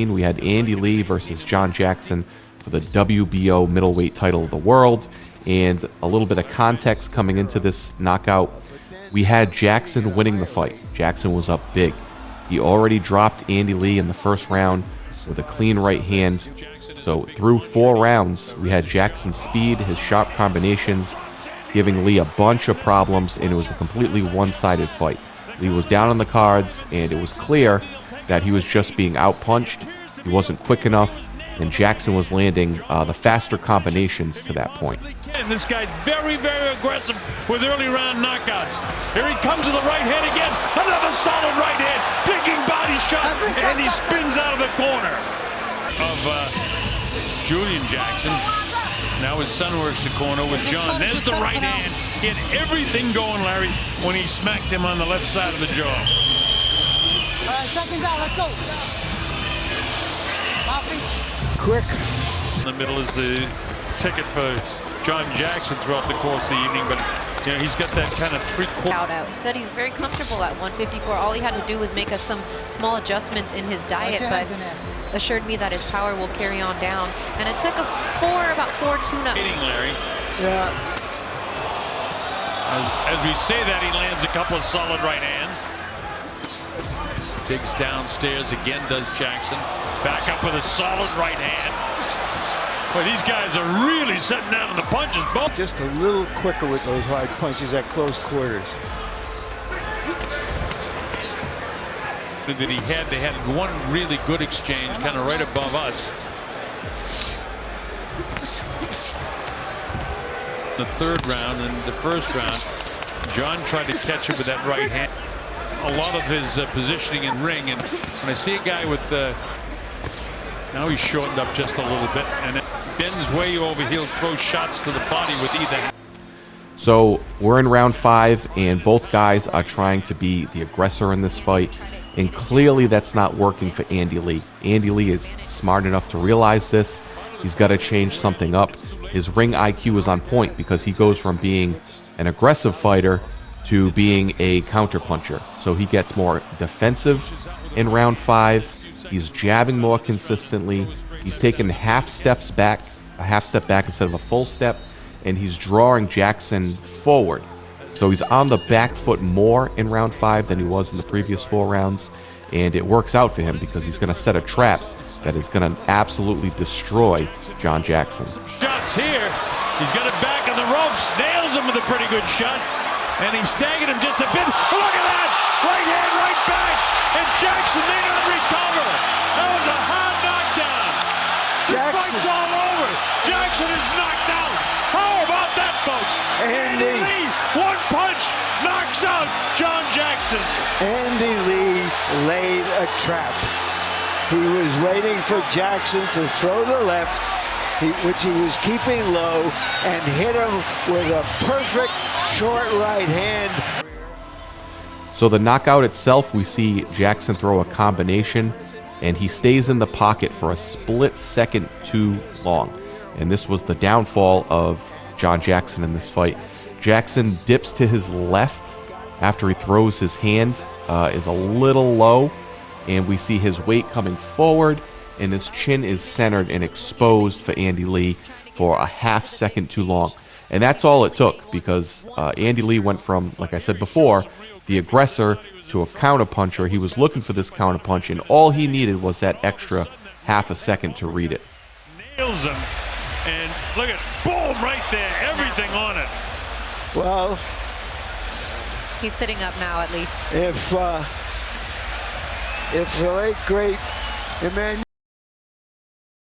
We had Andy Lee versus John Jackson for the WBO middleweight title of the world. And a little bit of context coming into this knockout. We had Jackson winning the fight. Jackson was up big. He already dropped Andy Lee in the first round with a clean right hand. So through 4 rounds, we had Jackson's speed, his sharp combinations, giving Lee a bunch of problems, and it was a completely one-sided fight. Lee was down on the cards, and it was clear that he was just being outpunched. He wasn't quick enough, and Jackson was landing the faster combinations to that point. And this guy's very, very aggressive with early round knockouts. Here he comes with the right hand again. Another solid right hand, digging body shot, and he spins out of the corner of Julian Jackson. Now his son works the corner with John. There's the right hand. He had everything going, Larry, when he smacked him on the left side of the jaw. All right, seconds out, let's go. Quick. In the middle is the ticket for John Jackson throughout the course of the evening, but you know, he's got that kind of three-quarter. Out. He said he's very comfortable at 154. All he had to do was make some small adjustments in his diet, but assured me that his power will carry on down. And it took about 4 tune-up. Larry. Yeah. As we say that, he lands a couple of solid right hands. Digs downstairs again, does Jackson. Back up with a solid right hand. But these guys are really setting down on the punches. Both Just a little quicker with those hard punches at close quarters. That they had one really good exchange, kind of right above us. The third round and the first round, John tried to catch him with that right hand. A lot of his positioning in ring, and when I see a guy with now he's shortened up just a little bit, and it bends way over, he'll throw shots to the body with either hand. So we're in round 5, and both guys are trying to be the aggressor in this fight, and clearly that's not working for Andy Lee. Andy Lee is smart enough to realize this. He's got to change something up. His ring IQ is on point because he goes from being an aggressive fighter to being a counterpuncher. So he gets more defensive in round 5. He's jabbing more consistently. He's taking half step back instead of a full step, and he's drawing Jackson forward. So he's on the back foot more in round 5 than he was in the previous 4 rounds, and it works out for him because he's going to set a trap that is going to absolutely destroy John Jackson. Shots here. He's got it back on the ropes. Nails him with a pretty good shot. And he staggered him just a bit. Look at that! Right hand, right back! And Jackson may not recover. That was a hard knockdown. This fight's all over. Jackson is knocked out. How about that, folks? Andy Lee, one punch, knocks out John Jackson. Andy Lee laid a trap. He was waiting for Jackson to throw the left, which he was keeping low, and hit him with a perfect short right hand. So the knockout itself, we see Jackson throw a combination, and he stays in the pocket for a split second too long. And this was the downfall of John Jackson in this fight. Jackson dips to his left after he throws his hand, is a little low, and we see his weight coming forward, and his chin is centered and exposed for Andy Lee for a half second too long. And that's all it took, because Andy Lee went from, like I said before, the aggressor to a counterpuncher. He was looking for this counterpunch, and all he needed was that extra half a second to read it. Nails him, and look at, boom, right there, everything on it. Well, He's sitting up now, at least. if the late great Emmanuel